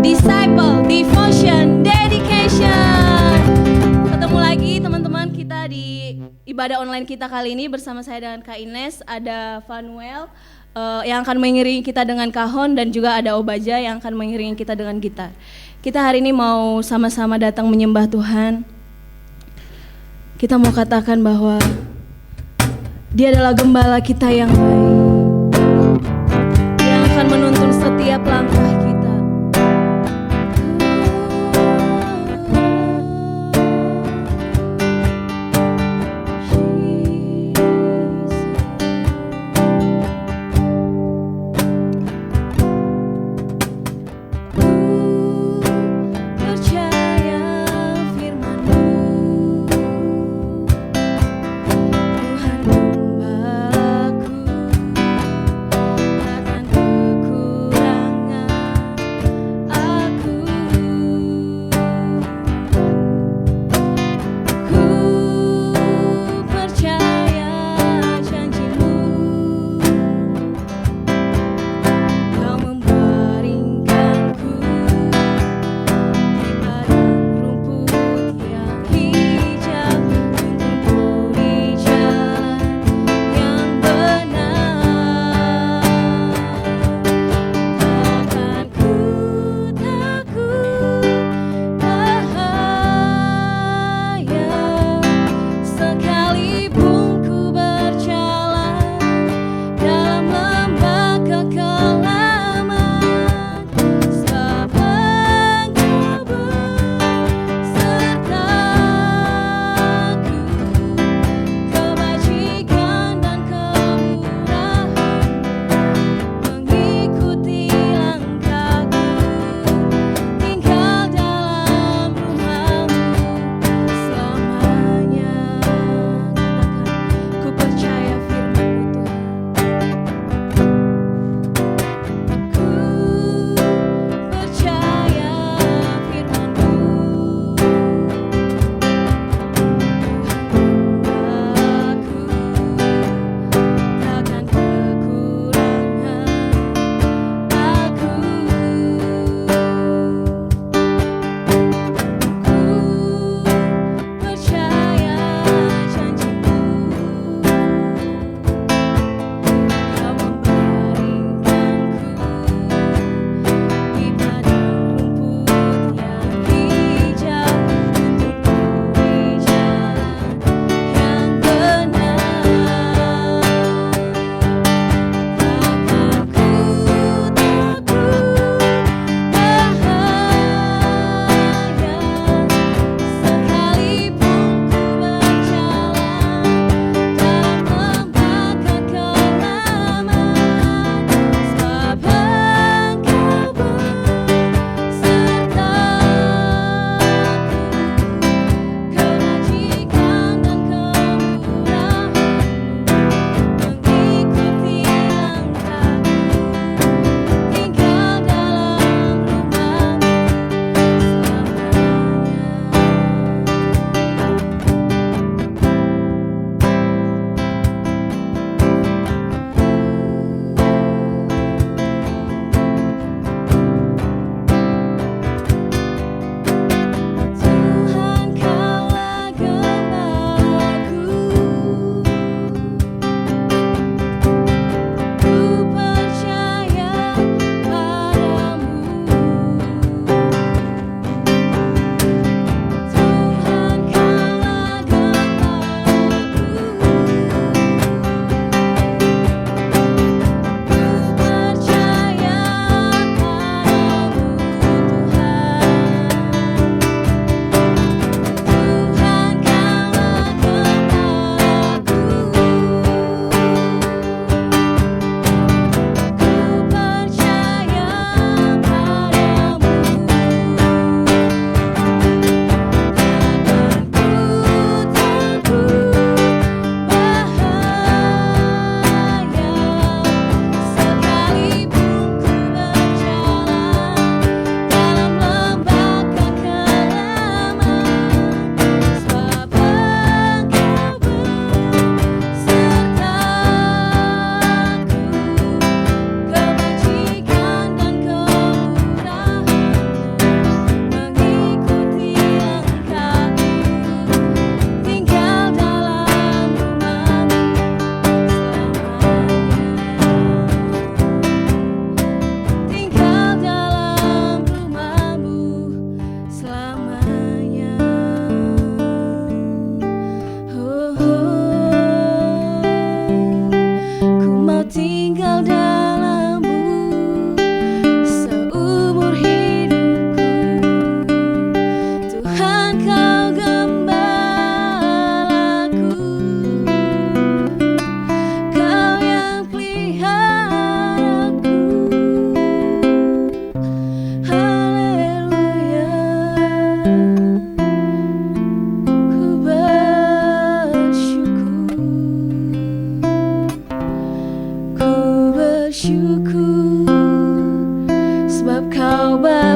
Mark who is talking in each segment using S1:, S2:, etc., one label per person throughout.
S1: Disciple, Devotion, Dedication. Ketemu lagi teman-teman kita di ibadah online kita kali ini bersama saya dengan Kak Ines. Ada Vanuel yang akan mengiringi kita dengan kahon, dan juga ada Obaja yang akan mengiringi kita dengan gitar. Kita hari ini mau sama-sama datang menyembah Tuhan. Kita mau katakan bahwa Dia adalah gembala kita yang baik, yang akan menuntun setiap langkah kita. Ku percaya firman-Mu, Tuhan gembalaku.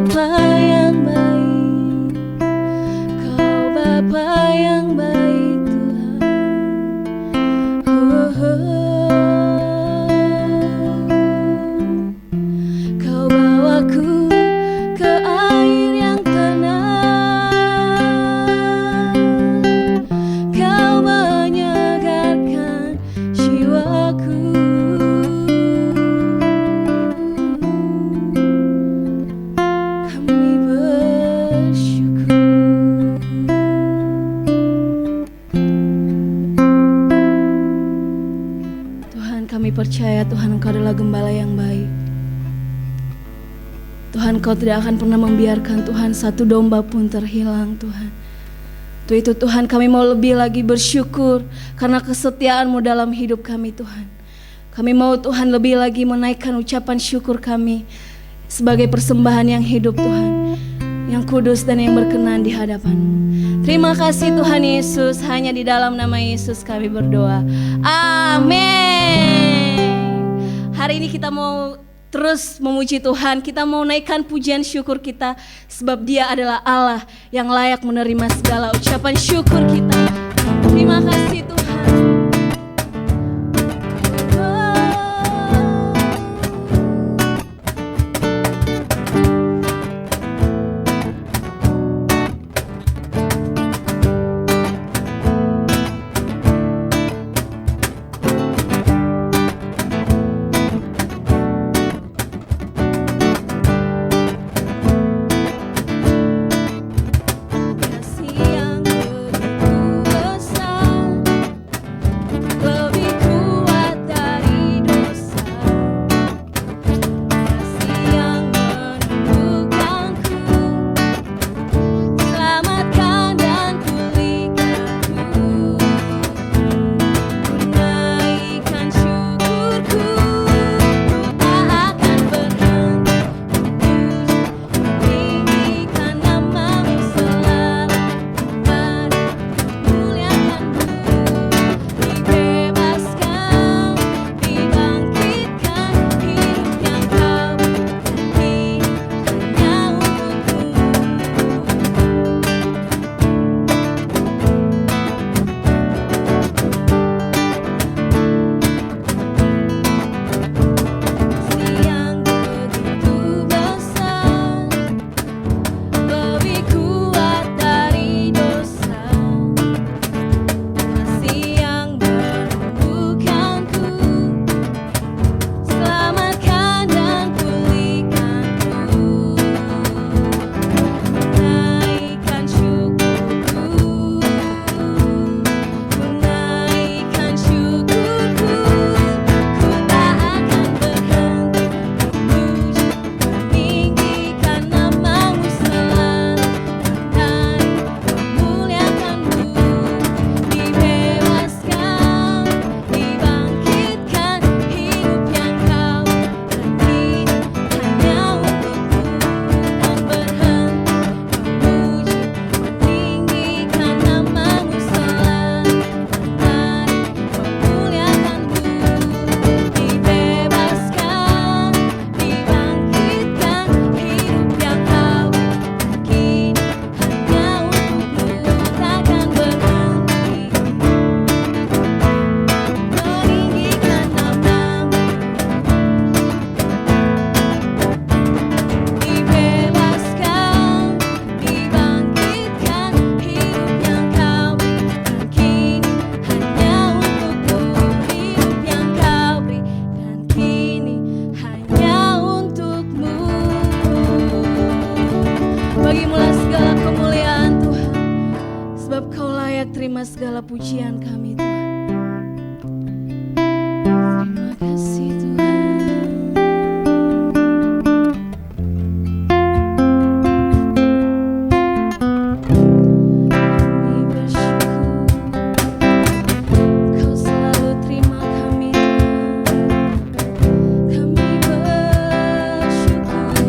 S1: Bapa yang baik, Kau Bapa yang baik Tuhan. Kau bawaku ke air yang tenang, Kau menyegarkan jiwaku. Kami bersyukur. Tuhan, kami percaya Tuhan Engkau adalah gembala yang baik. Tuhan, Kau tidak akan pernah membiarkan Tuhan satu domba pun terhilang Tuhan. Untuk itu Tuhan, kami mau lebih lagi bersyukur karena kesetiaan-Mu dalam hidup kami Tuhan. Kami mau Tuhan lebih lagi menaikkan ucapan syukur kami sebagai persembahan yang hidup Tuhan, yang kudus dan yang berkenan di hadapan-Mu. Terima kasih Tuhan Yesus, hanya di dalam nama Yesus kami berdoa. Amin. Hari ini kita mau terus memuji Tuhan, kita mau naikkan pujian syukur kita, sebab Dia adalah Allah yang layak menerima segala ucapan syukur kita. Terima kasih Tuhan. terima segala pujian kami Tuhan. Terima kasih Tuhan. Kami bersyukur Kau selalu terima kami Tuhan. Kami bersyukur.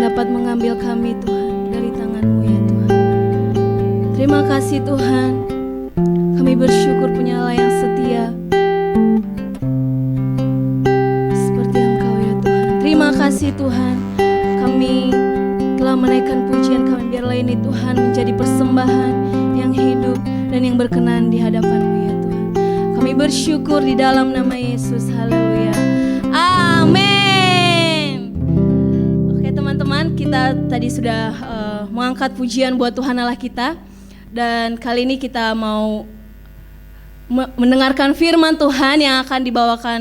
S1: yang dapat mengambil kami Tuhan dari tangan-Mu ya Tuhan. Terima kasih Tuhan, kami bersyukur punya Allah yang setia seperti Engkau ya Tuhan. Terima kasih Tuhan, kami telah menaikkan pujian kami, biarlah ini Tuhan menjadi persembahan yang hidup dan yang berkenan di hadapan-Mu ya Tuhan. Kami bersyukur di dalam nama Yesus, haleluya, amin. Oke teman-teman, kita tadi sudah mengangkat pujian buat Tuhan Allah kita. Dan kali ini kita mau mendengarkan firman Tuhan yang akan dibawakan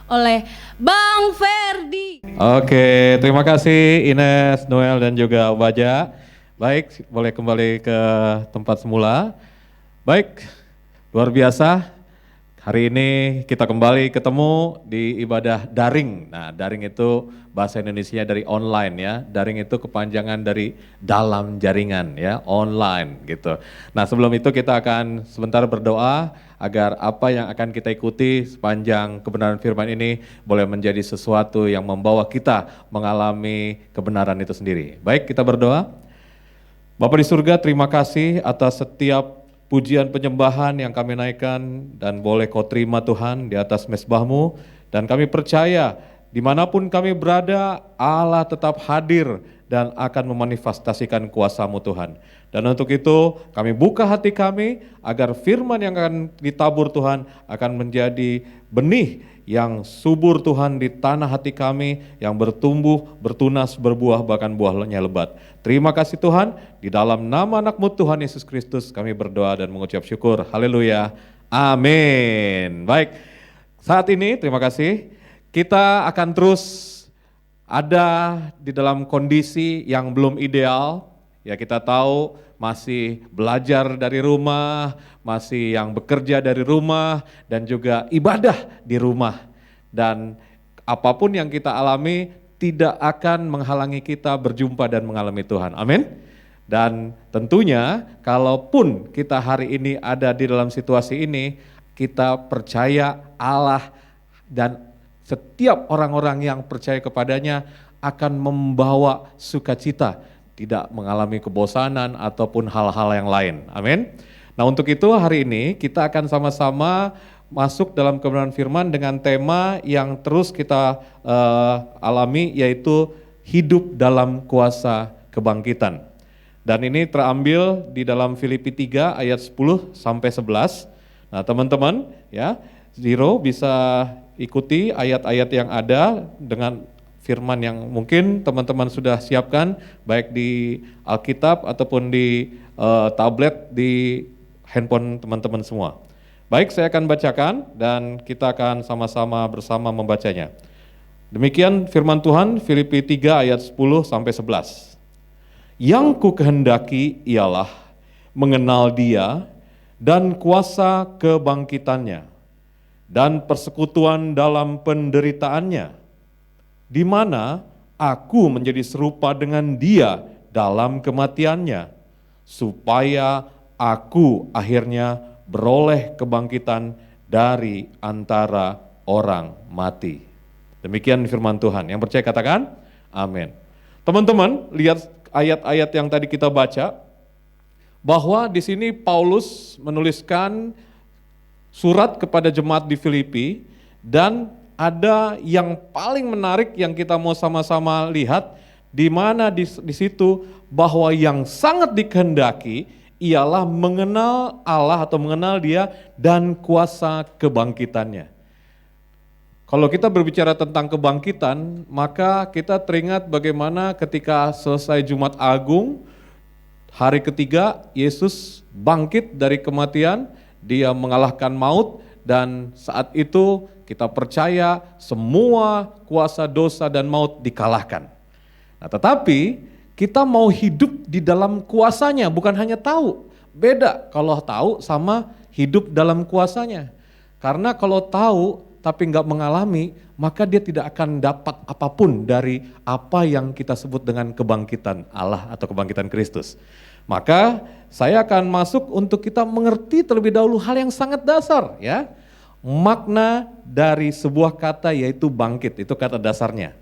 S1: oleh Bang Ferdi.
S2: Oke, terima kasih Ines, Noel dan juga Baja. Baik, boleh kembali ke tempat semula. Baik, luar biasa. Hari ini kita kembali ketemu di ibadah daring. Nah, daring itu bahasa Indonesia dari online ya. Daring itu kepanjangan dari dalam jaringan ya, online gitu. Nah, sebelum itu kita akan sebentar berdoa agar apa yang akan kita ikuti sepanjang kebenaran firman ini boleh menjadi sesuatu yang membawa kita mengalami kebenaran itu sendiri. Baik, kita berdoa. Bapa di surga, terima kasih atas setiap pujian penyembahan yang kami naikkan dan boleh Kau terima Tuhan di atas mezbah-Mu, dan kami percaya dimanapun kami berada Allah tetap hadir dan akan memanifestasikan kuasa-Mu Tuhan. Dan untuk itu kami buka hati kami agar firman yang akan ditabur Tuhan akan menjadi benih yang subur Tuhan di tanah hati kami, yang bertumbuh, bertunas, berbuah, bahkan buahnya lebat. Terima kasih Tuhan, di dalam nama anak-Mu Tuhan Yesus Kristus kami berdoa dan mengucap syukur. Haleluya, amin. Baik, saat ini terima kasih, kita akan terus ada di dalam kondisi yang belum ideal. Ya, kita tahu masih belajar dari rumah, masih yang bekerja dari rumah, dan juga ibadah di rumah. Dan apapun yang kita alami tidak akan menghalangi kita berjumpa dan mengalami Tuhan. Amin. Dan tentunya kalaupun kita hari ini ada di dalam situasi ini, kita percaya Allah dan setiap orang-orang yang percaya kepadanya akan membawa sukacita, tidak mengalami kebosanan ataupun hal-hal yang lain. Amin. Nah, untuk itu hari ini kita akan sama-sama masuk dalam kebenaran firman dengan tema yang terus kita alami, yaitu hidup dalam kuasa kebangkitan. Dan ini terambil di dalam Filipi 3 ayat 10 sampai 11. Nah, teman-teman ya, Zero bisa ikuti ayat-ayat yang ada dengan firman yang mungkin teman-teman sudah siapkan, baik di Alkitab ataupun di tablet, di handphone teman-teman semua. Baik, saya akan bacakan dan kita akan sama-sama bersama membacanya. Demikian firman Tuhan, Filipi 3 ayat 10 sampai 11. Yang ku kehendaki ialah mengenal Dia dan kuasa kebangkitannya dan persekutuan dalam penderitaannya, di mana aku menjadi serupa dengan Dia dalam kematiannya, supaya aku akhirnya beroleh kebangkitan dari antara orang mati. Demikian firman Tuhan. Yang percaya katakan, amin. Teman-teman, lihat ayat-ayat yang tadi kita baca, bahwa di sini Paulus menuliskan surat kepada jemaat di Filipi, dan ada yang paling menarik yang kita mau sama-sama lihat, di mana di situ bahwa yang sangat dikehendaki ialah mengenal Allah atau mengenal Dia dan kuasa kebangkitannya. Kalau kita berbicara tentang kebangkitan, maka kita teringat bagaimana ketika selesai Jumat Agung, hari ketiga Yesus bangkit dari kematian, Dia mengalahkan maut, dan saat itu kita percaya semua kuasa dosa dan maut dikalahkan. Nah, tetapi kita mau hidup di dalam kuasanya, bukan hanya tahu. Beda kalau tahu sama hidup dalam kuasanya. Karena kalau tahu tapi nggak mengalami, maka dia tidak akan dapat apapun dari apa yang kita sebut dengan kebangkitan Allah atau kebangkitan Kristus. Maka saya akan masuk untuk kita mengerti terlebih dahulu hal yang sangat dasar ya. Makna dari sebuah kata yaitu bangkit, itu kata dasarnya.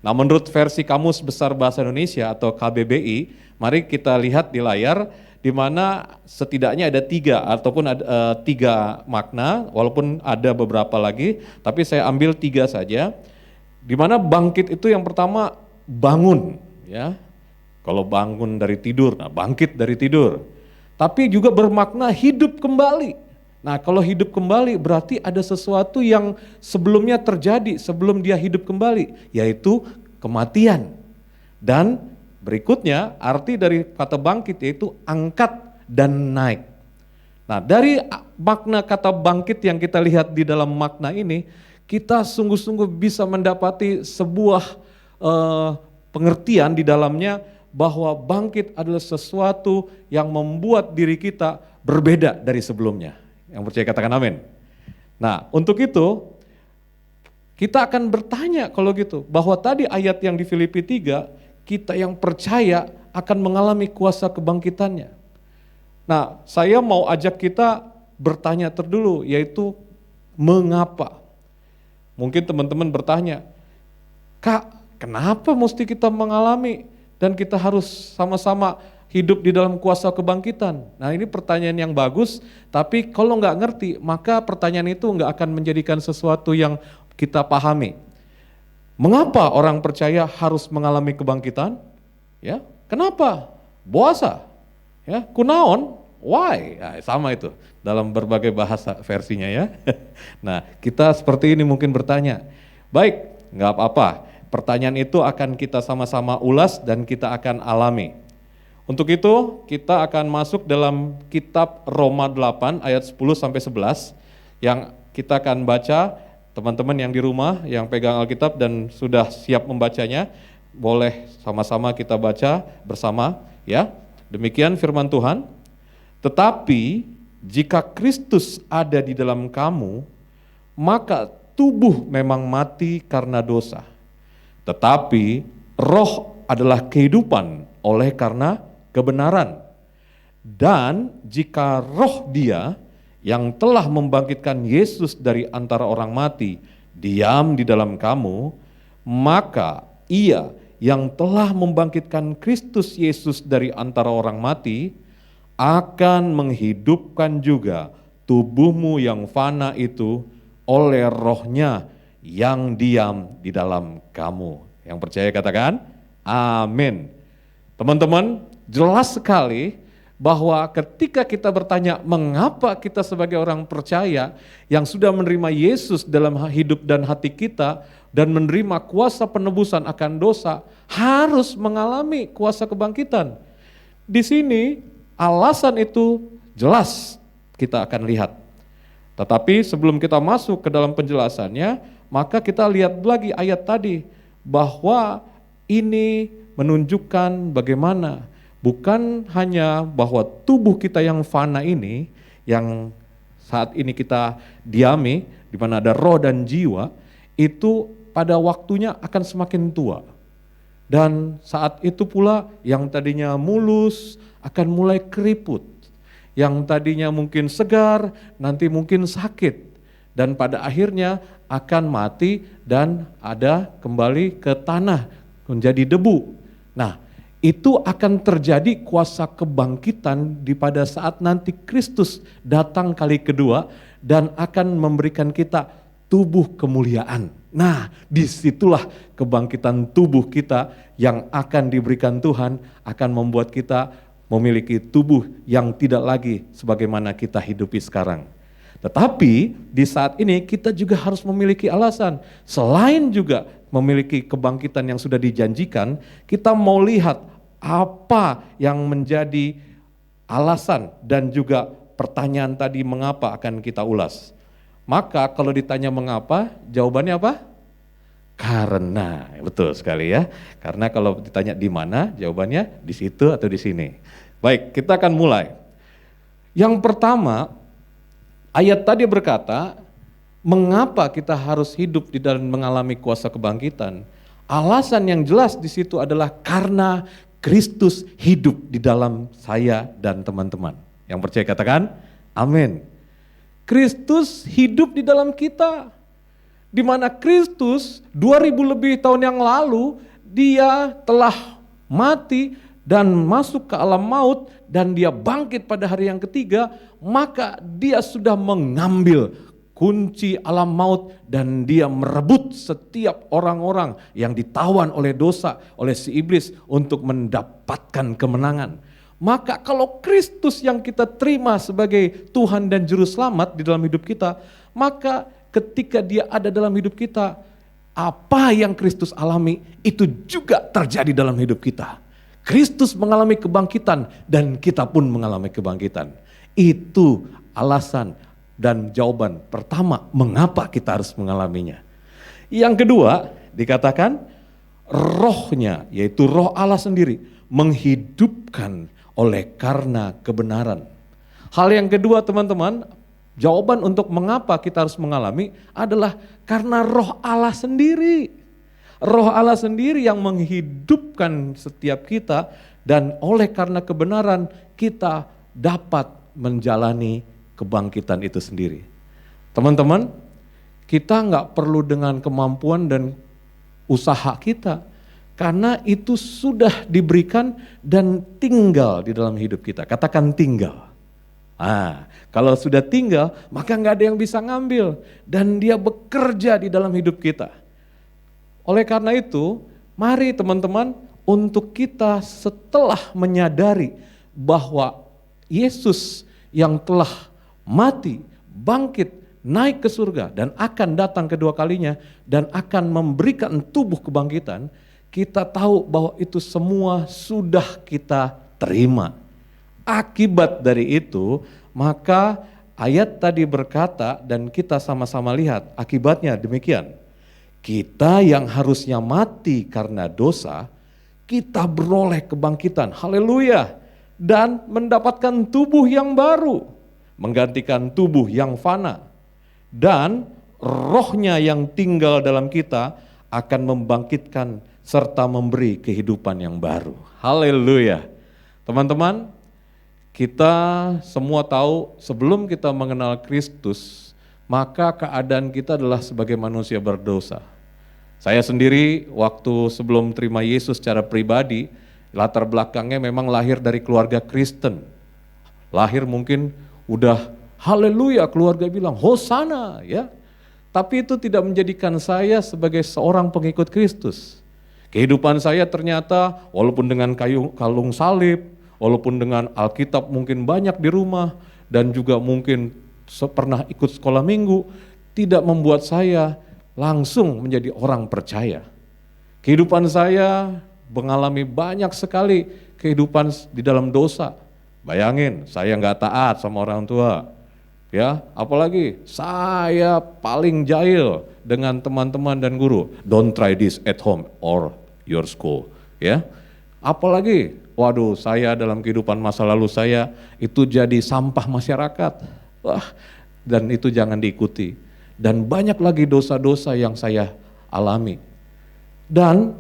S2: Nah, menurut versi Kamus Besar Bahasa Indonesia atau KBBI, mari kita lihat di layar, di mana setidaknya ada 3 ataupun ada 3 makna, walaupun ada beberapa lagi, tapi saya ambil 3 saja. Di mana bangkit itu yang pertama bangun, ya. Kalau bangun dari tidur, nah bangkit dari tidur. Tapi juga bermakna hidup kembali. Nah, kalau hidup kembali berarti ada sesuatu yang sebelumnya terjadi sebelum dia hidup kembali, yaitu kematian. Dan berikutnya arti dari kata bangkit yaitu angkat dan naik. Nah, dari makna kata bangkit yang kita lihat di dalam makna ini, kita sungguh-sungguh bisa mendapati sebuah pengertian di dalamnya bahwa bangkit adalah sesuatu yang membuat diri kita berbeda dari sebelumnya. Yang percaya katakan amin. Nah, untuk itu kita akan bertanya kalau gitu, bahwa tadi ayat yang di Filipi 3, kita yang percaya akan mengalami kuasa kebangkitannya. Nah, saya mau ajak kita bertanya terdulu, yaitu mengapa? Mungkin teman-teman bertanya, Kak, kenapa mesti kita mengalami dan kita harus sama-sama hidup di dalam kuasa kebangkitan? Nah, ini pertanyaan yang bagus, tapi kalau nggak ngerti, maka pertanyaan itu nggak akan menjadikan sesuatu yang kita pahami. Mengapa orang percaya harus mengalami kebangkitan? Ya, kenapa? Boasa, ya, kunaon, why? Nah, sama itu dalam berbagai bahasa versinya ya. Nah, kita seperti ini mungkin bertanya. Baik, nggak apa-apa. Pertanyaan itu akan kita sama-sama ulas dan kita akan alami. Untuk itu kita akan masuk dalam kitab Roma 8 ayat 10 sampai 11 yang kita akan baca. Teman-teman yang di rumah yang pegang Alkitab dan sudah siap membacanya, boleh sama-sama kita baca bersama ya. Demikian firman Tuhan. Tetapi jika Kristus ada di dalam kamu, maka tubuh memang mati karena dosa. Tetapi roh adalah kehidupan oleh karena kebenaran. Dan jika roh Dia yang telah membangkitkan Yesus dari antara orang mati diam di dalam kamu, maka Ia yang telah membangkitkan Kristus Yesus dari antara orang mati akan menghidupkan juga tubuhmu yang fana itu oleh rohnya yang diam di dalam kamu. Yang percaya katakan amin. Teman-teman, jelas sekali bahwa ketika kita bertanya mengapa kita sebagai orang percaya yang sudah menerima Yesus dalam hidup dan hati kita dan menerima kuasa penebusan akan dosa harus mengalami kuasa kebangkitan. Di sini alasan itu jelas kita akan lihat. Tetapi sebelum kita masuk ke dalam penjelasannya, maka kita lihat lagi ayat tadi bahwa ini menunjukkan bagaimana bukan hanya bahwa tubuh kita yang fana ini, yang saat ini kita diami, di mana ada roh dan jiwa, itu pada waktunya akan semakin tua. Dan saat itu pula yang tadinya mulus akan mulai keriput. Yang tadinya mungkin segar, nanti mungkin sakit. Dan pada akhirnya akan mati dan ada kembali ke tanah, menjadi debu. Nah, itu akan terjadi kuasa kebangkitan di pada saat nanti Kristus datang kali kedua dan akan memberikan kita tubuh kemuliaan. Nah, disitulah kebangkitan tubuh kita yang akan diberikan Tuhan akan membuat kita memiliki tubuh yang tidak lagi sebagaimana kita hidupi sekarang. Tetapi di saat ini kita juga harus memiliki alasan. Selain juga memiliki kebangkitan yang sudah dijanjikan, kita mau lihat apa yang menjadi alasan dan juga pertanyaan tadi mengapa akan kita ulas. Maka kalau ditanya mengapa, jawabannya apa? Karena, betul sekali ya. Karena kalau ditanya di mana, jawabannya di situ atau di sini. Baik, kita akan mulai. Yang pertama, ayat tadi berkata, mengapa kita harus hidup di dalam mengalami kuasa kebangkitan? Alasan yang jelas di situ adalah karena Kristus hidup di dalam saya dan teman-teman. Yang percaya katakan, amin. Kristus hidup di dalam kita.
S3: di mana Kristus 2000 lebih tahun yang lalu dia telah mati dan masuk ke alam maut dan dia bangkit pada hari yang ketiga, maka dia sudah mengambil kunci alam maut dan dia merebut setiap orang-orang yang ditawan oleh dosa, oleh si iblis untuk mendapatkan kemenangan. Maka kalau Kristus yang kita terima sebagai Tuhan dan Juru Selamat di dalam hidup kita, maka ketika dia ada dalam hidup kita, apa yang Kristus alami itu juga terjadi dalam hidup kita. Kristus mengalami kebangkitan dan kita pun mengalami kebangkitan. Itu alasan dan jawaban pertama mengapa kita harus mengalaminya. Yang kedua dikatakan rohnya, yaitu roh Allah sendiri menghidupkan oleh karena kebenaran. Hal yang kedua teman-teman, jawaban untuk mengapa kita harus mengalami adalah karena roh Allah sendiri. Roh Allah sendiri yang menghidupkan setiap kita dan oleh karena kebenaran kita dapat menjalani kebangkitan itu sendiri. Teman-teman, kita nggak perlu dengan kemampuan dan usaha kita. Karena itu sudah diberikan dan tinggal di dalam hidup kita. Katakan tinggal. Kalau sudah tinggal, maka nggak ada yang bisa ngambil. Dan dia bekerja di dalam hidup kita. Oleh karena itu, mari teman-teman untuk kita setelah menyadari bahwa Yesus yang telah mati, bangkit, naik ke surga dan akan datang kedua kalinya dan akan memberikan tubuh kebangkitan, kita tahu bahwa itu semua sudah kita terima. Akibat dari itu, maka ayat tadi berkata dan kita sama-sama lihat akibatnya demikian. Kita yang harusnya mati karena dosa, kita beroleh kebangkitan. Haleluya. Dan mendapatkan tubuh yang baru, menggantikan tubuh yang fana. Dan rohnya yang tinggal dalam kita akan membangkitkan serta memberi kehidupan yang baru. Haleluya. Teman-teman, kita semua tahu sebelum kita mengenal Kristus, maka keadaan kita adalah sebagai manusia berdosa. Saya sendiri waktu sebelum terima Yesus secara pribadi, latar belakangnya memang lahir dari keluarga Kristen. Lahir mungkin udah haleluya, keluarga bilang hosana ya. Tapi itu tidak menjadikan saya sebagai seorang pengikut Kristus. Kehidupan saya ternyata walaupun dengan kalung salib, walaupun dengan Alkitab mungkin banyak di rumah, dan juga mungkin pernah ikut sekolah minggu, tidak membuat saya langsung menjadi orang percaya. Kehidupan saya mengalami banyak sekali kehidupan di dalam dosa. Bayangin, saya nggak taat sama orang tua. Ya, apalagi saya paling jahil dengan teman-teman dan guru. Don't try this at home or your school. Ya, apalagi, waduh, saya dalam kehidupan masa lalu saya itu jadi sampah masyarakat. Wah, dan itu jangan diikuti. Dan banyak lagi dosa-dosa yang saya alami. Dan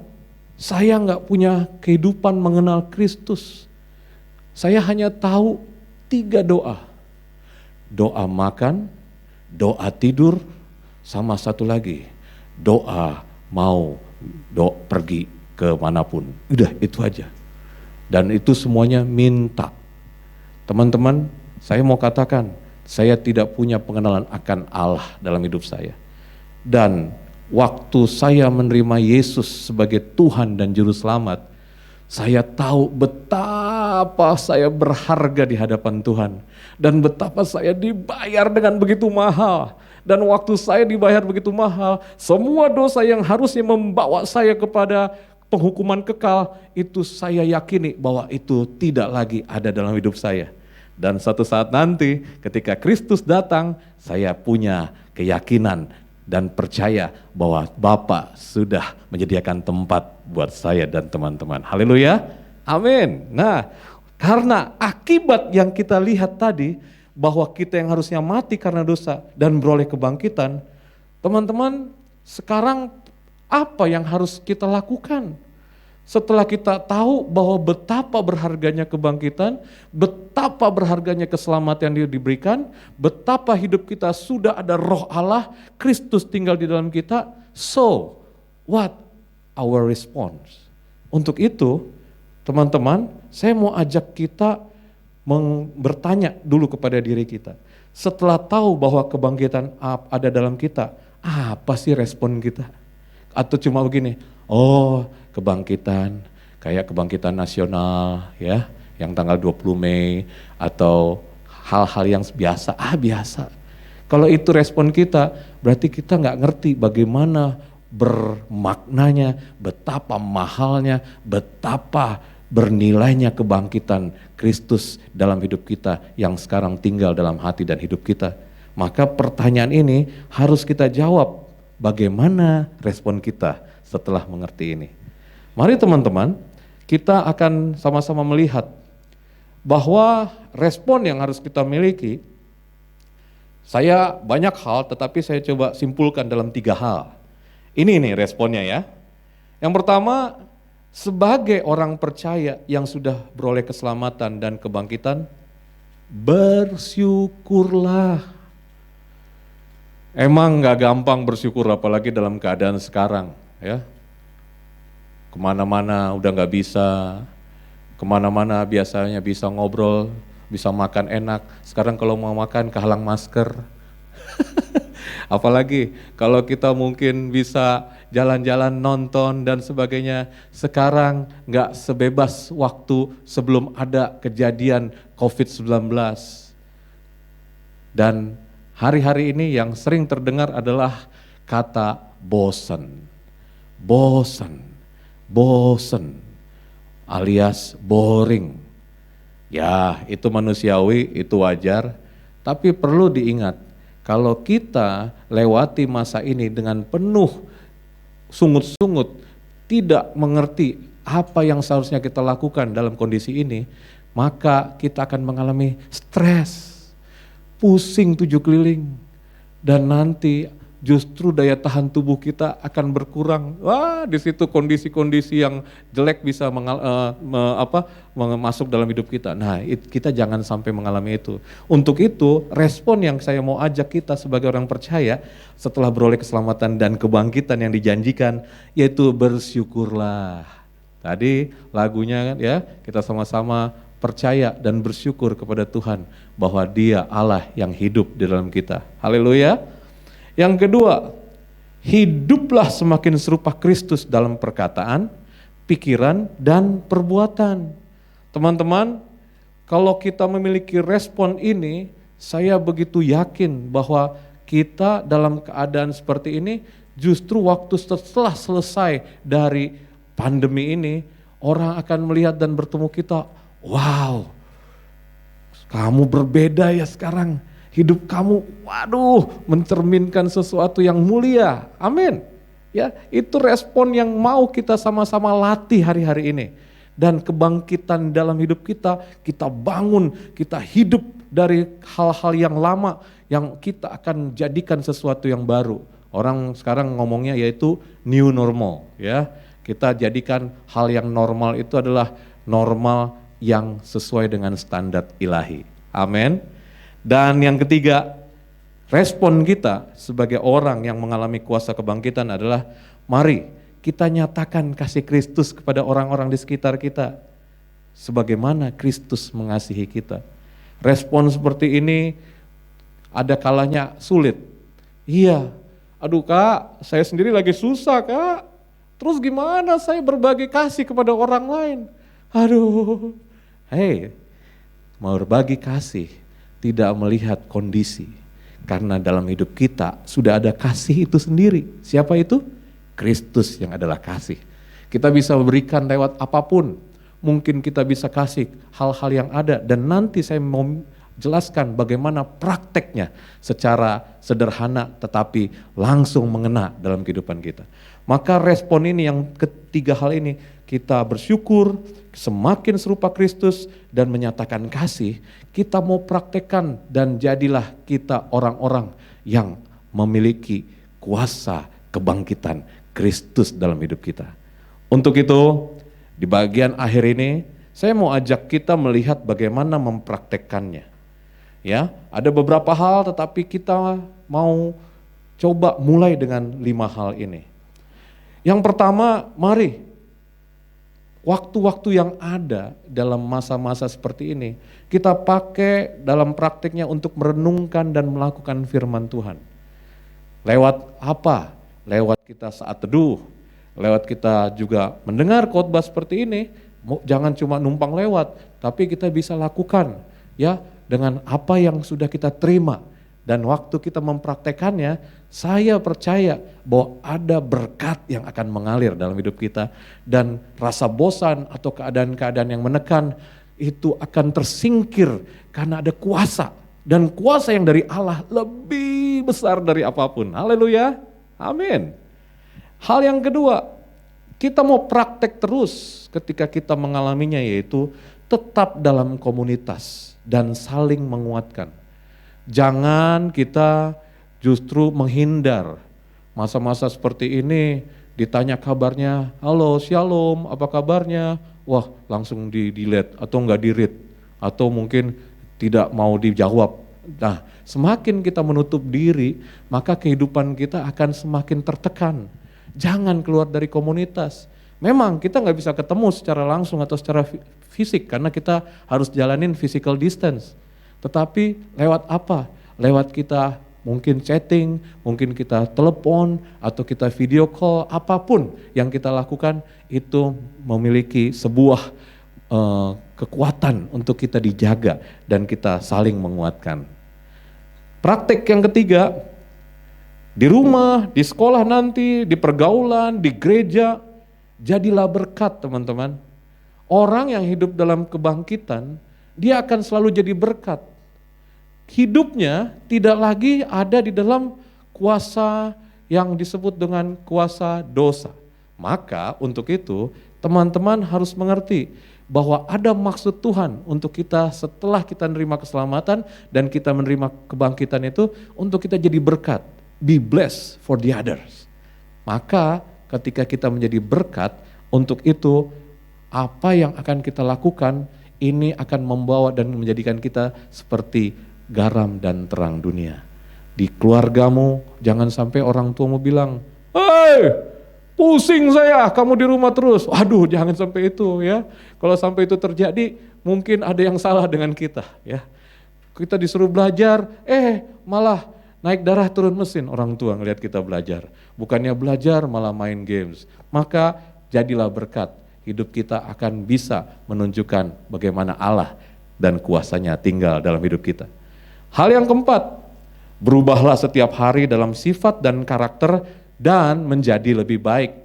S3: saya nggak punya kehidupan mengenal Kristus. Saya hanya tahu 3 doa. Doa makan, doa tidur, sama satu lagi, doa mau pergi ke manapun. Udah itu aja. Dan itu semuanya minta. Teman-teman, saya mau katakan, saya tidak punya pengenalan akan Allah dalam hidup saya. Dan waktu saya menerima Yesus sebagai Tuhan dan Juru Selamat, saya tahu betapa saya berharga di hadapan Tuhan. Dan betapa saya dibayar dengan begitu mahal. Dan waktu saya dibayar begitu mahal, semua dosa yang harusnya membawa saya kepada penghukuman kekal, itu saya yakini bahwa itu tidak lagi ada dalam hidup saya. Dan satu saat nanti ketika Kristus datang, saya punya keyakinan dan percaya bahwa Bapa sudah menyediakan tempat buat saya dan teman-teman. Haleluya, amin. Nah, karena akibat yang kita lihat tadi, bahwa kita yang harusnya mati karena dosa dan beroleh kebangkitan, teman-teman, sekarang apa yang harus kita lakukan? Setelah kita tahu bahwa betapa berharganya kebangkitan, betapa berharganya keselamatan yang diberikan, betapa hidup kita sudah ada roh Allah, Kristus tinggal di dalam kita, so what our response? Untuk itu, teman-teman, saya mau ajak kita bertanya dulu kepada diri kita. Setelah tahu bahwa kebangkitan ada dalam kita, apa sih respon kita? Atau cuma begini, oh kebangkitan, kayak kebangkitan nasional ya, yang tanggal 20 Mei, atau hal-hal yang biasa, biasa. Kalau itu respon kita, berarti kita nggak ngerti bagaimana bermaknanya, betapa mahalnya, betapa bernilainya kebangkitan Kristus dalam hidup kita yang sekarang tinggal dalam hati dan hidup kita. Maka pertanyaan ini harus kita jawab, bagaimana respon kita setelah mengerti ini. Mari teman-teman, kita akan sama-sama melihat bahwa respon yang harus kita miliki, saya banyak hal tetapi saya coba simpulkan dalam 3 hal. Ini nih responnya ya. Yang pertama, sebagai orang percaya yang sudah beroleh keselamatan dan kebangkitan, bersyukurlah. Emang gak gampang bersyukur apalagi dalam keadaan sekarang ya. Kemana-mana udah gak bisa, kemana-mana biasanya bisa ngobrol, bisa makan enak. Sekarang kalau mau makan kehalang masker. Apalagi kalau kita mungkin bisa jalan-jalan, nonton dan sebagainya. Sekarang gak sebebas waktu sebelum ada kejadian COVID-19. Dan hari-hari ini yang sering terdengar adalah kata bosan. Bosan, bosan alias boring. Ya, itu manusiawi, itu wajar. Tapi perlu diingat, kalau kita lewati masa ini dengan penuh sungut-sungut, tidak mengerti apa yang seharusnya kita lakukan dalam kondisi ini, maka kita akan mengalami stres, pusing 7 keliling, dan nanti justru daya tahan tubuh kita akan berkurang. Wah, di situ kondisi-kondisi yang jelek bisa masuk dalam hidup kita. Nah, kita jangan sampai mengalami itu. Untuk itu, respon yang saya mau ajak kita sebagai orang percaya setelah beroleh keselamatan dan kebangkitan yang dijanjikan, yaitu bersyukurlah. Tadi lagunya kan ya, kita sama-sama percaya dan bersyukur kepada Tuhan bahwa Dia Allah yang hidup di dalam kita. Haleluya. Yang kedua, hiduplah semakin serupa Kristus dalam perkataan, pikiran, dan perbuatan. Teman-teman, kalau kita memiliki respon ini, saya begitu yakin bahwa kita dalam keadaan seperti ini, justru waktu setelah selesai dari pandemi ini, orang akan melihat dan bertemu kita, wow, kamu berbeda ya sekarang. Hidup kamu, waduh, mencerminkan sesuatu yang mulia. Amin. Ya, itu respon yang mau kita sama-sama latih hari-hari ini. Dan kebangkitan dalam hidup kita, kita bangun, kita hidup dari hal-hal yang lama yang kita akan jadikan sesuatu yang baru. Orang sekarang ngomongnya yaitu new normal, ya. Kita jadikan hal yang normal itu adalah normal yang sesuai dengan standar ilahi. Amin. Dan yang ketiga, respon kita sebagai orang yang mengalami kuasa kebangkitan adalah mari kita nyatakan kasih Kristus kepada orang-orang di sekitar kita sebagaimana Kristus mengasihi kita. Respon seperti ini ada kalanya sulit. Iya, aduh Kak, saya sendiri lagi susah Kak. Terus gimana saya berbagi kasih kepada orang lain? Aduh, hei, mau berbagi kasih tidak melihat kondisi, karena dalam hidup kita sudah ada kasih itu sendiri. Siapa itu? Kristus yang adalah kasih. Kita bisa berikan lewat apapun, mungkin kita bisa kasih hal-hal yang ada, dan nanti saya mau jelaskan bagaimana prakteknya secara sederhana tetapi langsung mengena dalam kehidupan kita. Maka respon ini yang ketiga hal ini, kita bersyukur, semakin serupa Kristus dan menyatakan kasih, kita mau praktekkan dan jadilah kita orang-orang yang memiliki kuasa kebangkitan Kristus dalam hidup kita. Untuk itu, Di bagian akhir ini, saya mau ajak kita melihat bagaimana mempraktekkannya. Ya, ada beberapa hal tetapi kita mau coba mulai dengan 5 hal ini. Yang pertama, mari waktu-waktu yang ada dalam masa-masa seperti ini, kita pakai dalam praktiknya untuk merenungkan dan melakukan firman Tuhan. Lewat apa? Lewat kita saat teduh, lewat kita juga mendengar khotbah seperti ini, jangan cuma numpang lewat, tapi kita bisa lakukan ya dengan apa yang sudah kita terima. Dan waktu kita mempraktekannya, saya percaya bahwa ada berkat yang akan mengalir dalam hidup kita. Dan rasa bosan atau keadaan-keadaan yang menekan itu akan tersingkir karena ada kuasa. Dan kuasa yang dari Allah lebih besar dari apapun. Haleluya, amin. Hal yang kedua, kita mau praktek terus ketika kita mengalaminya, yaitu tetap dalam komunitas dan saling menguatkan. Jangan kita justru menghindar. Masa-masa seperti ini ditanya kabarnya, halo shalom apa kabarnya, wah langsung di-delete atau enggak di-read, atau mungkin tidak mau dijawab. Nah, semakin kita menutup diri, maka kehidupan kita akan semakin tertekan. Jangan keluar dari komunitas. Memang kita nggak bisa ketemu secara langsung atau secara fisik karena kita harus jalanin physical distance. Tetapi lewat apa? Lewat kita mungkin chatting, mungkin kita telepon, atau kita video call, apapun yang kita lakukan itu memiliki sebuah kekuatan untuk kita dijaga dan kita saling menguatkan. Praktek yang ketiga, di rumah, di sekolah nanti, di pergaulan, di gereja, jadilah berkat teman-teman. Orang yang hidup dalam kebangkitan, dia akan selalu jadi berkat. Hidupnya tidak lagi ada di dalam kuasa yang disebut dengan kuasa dosa. Maka untuk itu teman-teman harus mengerti bahwa ada maksud Tuhan untuk kita setelah kita menerima keselamatan dan kita menerima kebangkitan itu untuk kita jadi berkat. Be blessed for the others. Maka ketika kita menjadi berkat, untuk itu apa yang akan kita lakukan ini akan membawa dan menjadikan kita seperti garam dan terang dunia. Di keluargamu jangan sampai orang tuamu bilang, "Hei, pusing saya, kamu di rumah terus." Waduh, jangan sampai itu ya. Kalau sampai itu terjadi, mungkin ada yang salah dengan kita ya. Kita disuruh belajar, malah naik darah turun mesin orang tua ngelihat kita belajar. Bukannya belajar malah main games. Maka jadilah berkat. Hidup kita akan bisa menunjukkan bagaimana Allah dan kuasanya tinggal dalam hidup kita. Hal yang keempat, berubahlah setiap hari dalam sifat dan karakter dan menjadi lebih baik.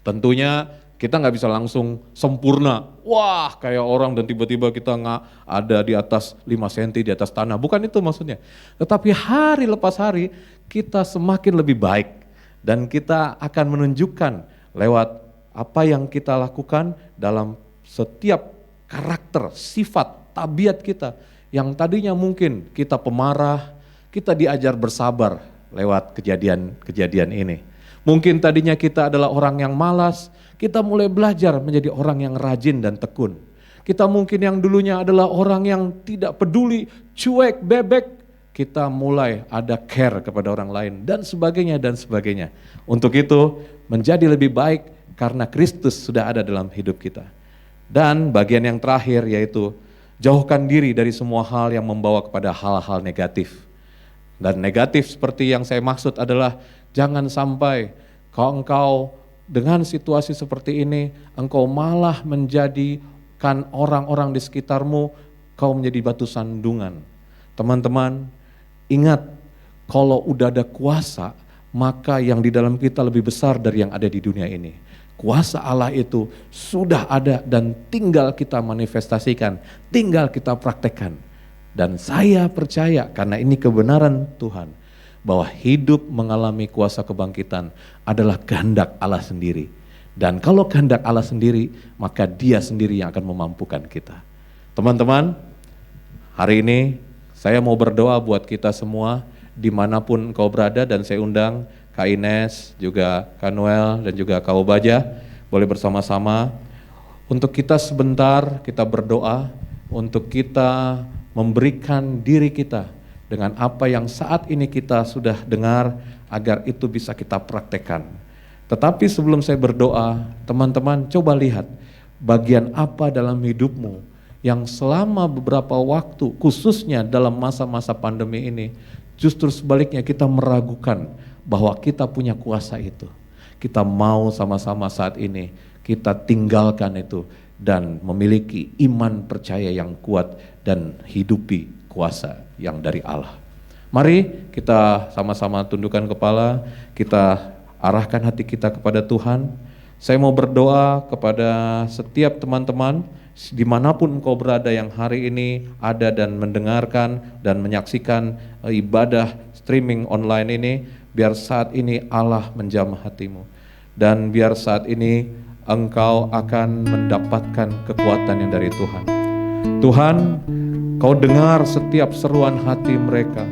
S3: Tentunya kita nggak bisa langsung sempurna, wah kayak orang dan tiba-tiba kita nggak ada di atas 5 cm di atas tanah, bukan itu maksudnya. Tetapi hari lepas hari kita semakin lebih baik dan kita akan menunjukkan lewat apa yang kita lakukan dalam setiap karakter, sifat, tabiat kita. Yang tadinya mungkin kita pemarah, kita diajar bersabar lewat kejadian-kejadian ini. Mungkin tadinya kita adalah orang yang malas, kita mulai belajar menjadi orang yang rajin dan tekun. Kita mungkin yang dulunya adalah orang yang tidak peduli, cuek, bebek, kita mulai ada care kepada orang lain dan sebagainya dan sebagainya. Untuk itu menjadi lebih baik karena Kristus sudah ada dalam hidup kita. Dan bagian yang terakhir yaitu jauhkan diri dari semua hal yang membawa kepada hal-hal negatif. Dan negatif seperti yang saya maksud adalah jangan sampai kalau engkau dengan situasi seperti ini, engkau malah menjadikan orang-orang di sekitarmu kau menjadi batu sandungan. Teman-teman, ingat kalau udah ada kuasa, maka yang di dalam kita lebih besar dari yang ada di dunia ini. Kuasa Allah itu sudah ada dan tinggal kita manifestasikan, tinggal kita praktekkan. Dan saya percaya karena ini kebenaran Tuhan, bahwa hidup mengalami kuasa kebangkitan adalah kehendak Allah sendiri. Dan kalau kehendak Allah sendiri, maka Dia sendiri yang akan memampukan kita. Teman-teman, hari ini saya mau berdoa buat kita semua, dimanapun kau berada, dan saya undang Kak Ines, juga Kak Noel, dan juga Kak Obaja, boleh bersama-sama Untuk kita sebentar kita berdoa, untuk kita memberikan diri kita dengan apa yang saat ini kita sudah dengar, agar itu bisa kita praktekkan. Tetapi sebelum saya berdoa, teman-teman coba lihat bagian apa dalam hidupmu yang selama beberapa waktu, khususnya dalam masa-masa pandemi ini, justru sebaliknya kita meragukan bahwa kita punya kuasa itu. Kita mau sama-sama saat ini kita tinggalkan itu dan memiliki iman percaya yang kuat dan hidupi kuasa yang dari Allah. Mari kita sama-sama tundukkan kepala, kita arahkan hati kita kepada Tuhan. Saya mau berdoa kepada setiap teman-teman dimanapun engkau berada yang hari ini ada dan mendengarkan dan menyaksikan ibadah streaming online ini. Biar saat ini Allah menjamah hatimu, dan biar saat ini engkau akan mendapatkan kekuatan yang dari Tuhan. Tuhan, kau dengar setiap seruan hati mereka.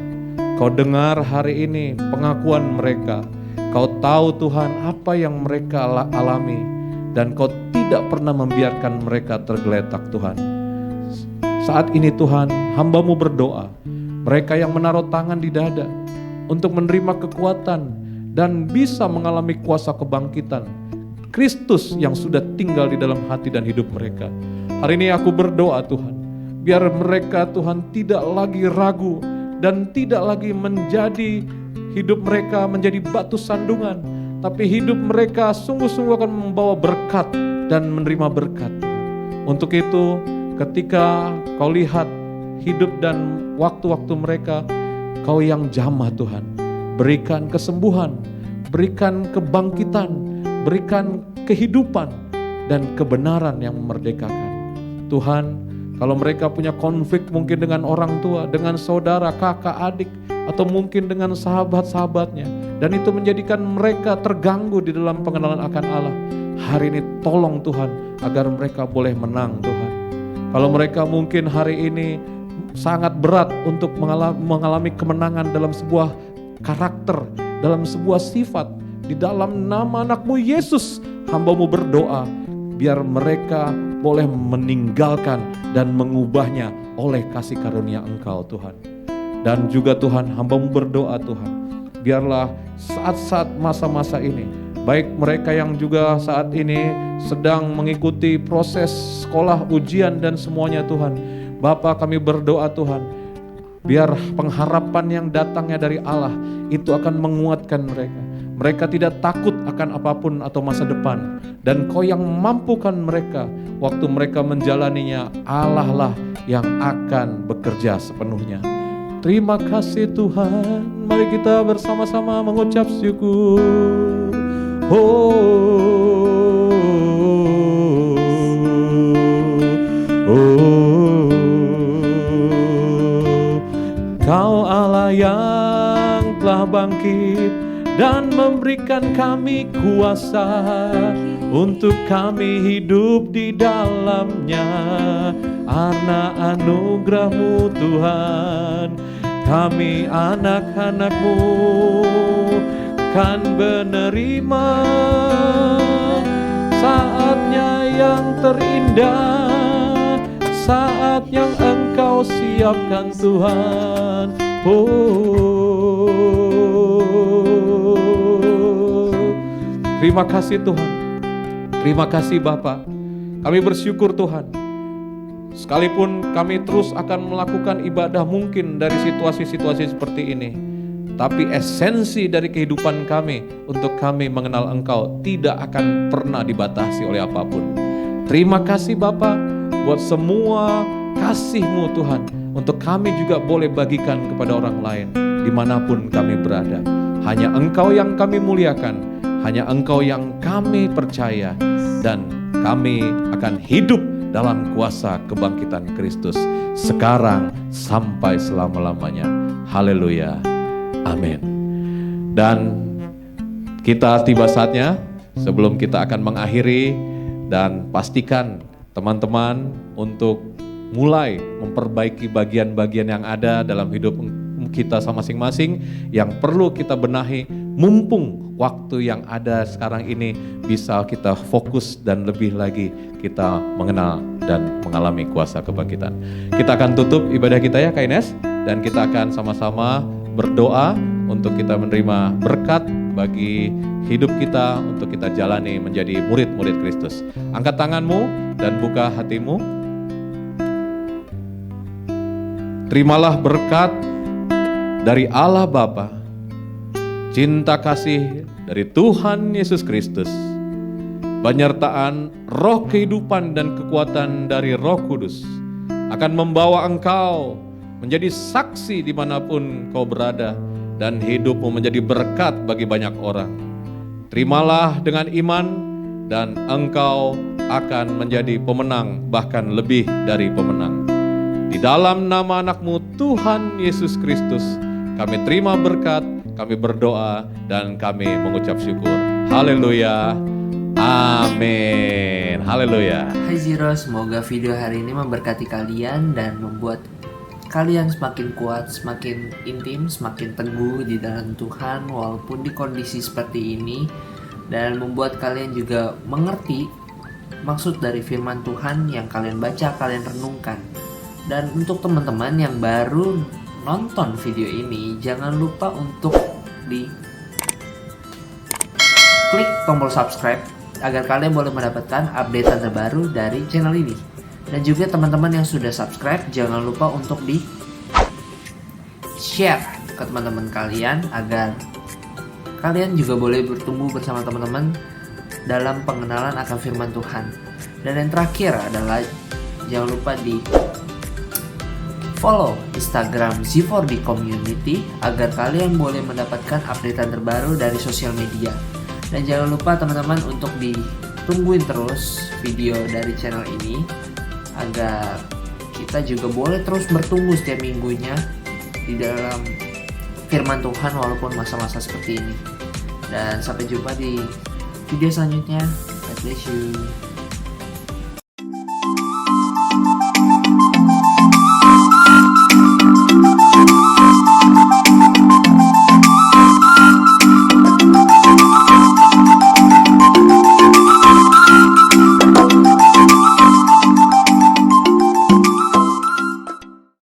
S3: Kau dengar hari ini pengakuan mereka. Kau tahu Tuhan apa yang mereka alami, dan kau tidak pernah membiarkan mereka tergeletak Tuhan. Saat ini Tuhan, hamba-Mu berdoa, mereka yang menaruh tangan di dada untuk menerima kekuatan dan bisa mengalami kuasa kebangkitan Kristus yang sudah tinggal di dalam hati dan hidup mereka. Hari ini aku berdoa Tuhan, biar mereka Tuhan tidak lagi ragu dan tidak lagi menjadi hidup mereka menjadi batu sandungan, tapi hidup mereka sungguh-sungguh akan membawa berkat dan menerima berkat. Untuk itu ketika kau lihat hidup dan waktu-waktu mereka, kau yang jamah Tuhan, berikan kesembuhan, berikan kebangkitan, berikan kehidupan dan kebenaran yang memerdekakan. Tuhan, kalau mereka punya konflik mungkin dengan orang tua, dengan saudara, kakak, adik, atau mungkin dengan sahabat-sahabatnya, dan itu menjadikan mereka terganggu di dalam pengenalan akan Allah, hari ini tolong Tuhan agar mereka boleh menang Tuhan. Kalau mereka mungkin hari ini sangat berat untuk mengalami kemenangan dalam sebuah karakter, dalam sebuah sifat, di dalam nama anak-Mu Yesus, hamba-Mu berdoa, biar mereka boleh meninggalkan dan mengubahnya oleh kasih karunia Engkau Tuhan. Dan juga Tuhan, hamba-Mu berdoa Tuhan, biarlah saat-saat masa-masa ini, baik mereka yang juga saat ini sedang mengikuti proses sekolah, ujian dan semuanya Tuhan, Bapa kami berdoa Tuhan, biar pengharapan yang datangnya dari Allah itu akan menguatkan mereka. Mereka tidak takut akan apapun atau masa depan, dan Kau yang mampukan mereka waktu mereka menjalaninya. Allah lah yang akan bekerja sepenuhnya. Terima kasih Tuhan, mari kita bersama-sama mengucap syukur. Kau Allah yang telah bangkit dan memberikan kami kuasa untuk kami hidup di dalamnya. Karena anugerah-Mu Tuhan, kami anak-anak-Mu kan menerima saatnya yang terindah, saat yang Engkau siapkan Tuhan. Terima kasih Tuhan, terima kasih Bapa. Kami bersyukur Tuhan, sekalipun kami terus akan melakukan ibadah mungkin dari situasi-situasi seperti ini, tapi esensi dari kehidupan kami untuk kami mengenal Engkau tidak akan pernah dibatasi oleh apapun. Terima kasih Bapa buat semua kasih-Mu Tuhan, untuk kami juga boleh bagikan kepada orang lain dimanapun kami berada. Hanya Engkau yang kami muliakan, hanya Engkau yang kami percaya, dan kami akan hidup dalam kuasa kebangkitan Kristus sekarang sampai selama-lamanya. Haleluya, amin. Dan kita tiba saatnya sebelum kita akan mengakhiri, dan pastikan teman-teman untuk mulai memperbaiki bagian-bagian yang ada dalam hidup kita masing-masing yang perlu kita benahi, mumpung waktu yang ada sekarang ini bisa kita fokus dan lebih lagi kita mengenal dan mengalami kuasa kebangkitan. Kita akan tutup ibadah kita ya Kak Ines, dan kita akan sama-sama berdoa untuk kita menerima berkat bagi hidup kita untuk kita jalani menjadi murid-murid Kristus. Angkat tanganmu dan buka hatimu. Terimalah berkat dari Allah Bapa, cinta kasih dari Tuhan Yesus Kristus, penyertaan roh kehidupan dan kekuatan dari Roh Kudus akan membawa engkau menjadi saksi dimanapun kau berada dan hidupmu menjadi berkat bagi banyak orang. Terimalah dengan iman dan engkau akan menjadi pemenang, bahkan lebih dari pemenang. Di dalam nama anakmu Tuhan Yesus Kristus, kami terima berkat, kami berdoa, dan kami mengucap syukur. Haleluya. Amin. Haleluya.
S4: Hai Zero, semoga video hari ini memberkati kalian dan membuat kalian semakin kuat, semakin intim, semakin teguh di dalam Tuhan walaupun di kondisi seperti ini, dan membuat kalian juga mengerti maksud dari firman Tuhan yang kalian baca, kalian renungkan. Dan untuk teman-teman yang baru nonton video ini, jangan lupa untuk di klik tombol subscribe agar kalian boleh mendapatkan update terbaru dari channel ini. Dan juga teman-teman yang sudah subscribe, jangan lupa untuk di share ke teman-teman kalian agar kalian juga boleh bertumbuh bersama teman-teman dalam pengenalan akan firman Tuhan. Dan yang terakhir adalah jangan lupa di follow Instagram Z4D Community agar kalian boleh mendapatkan updatean terbaru dari sosial media. Dan jangan lupa teman-teman untuk ditungguin terus video dari channel ini agar kita juga boleh terus bertumbuh setiap minggunya di dalam firman Tuhan walaupun masa-masa seperti ini. Dan sampai jumpa di video selanjutnya. God bless you.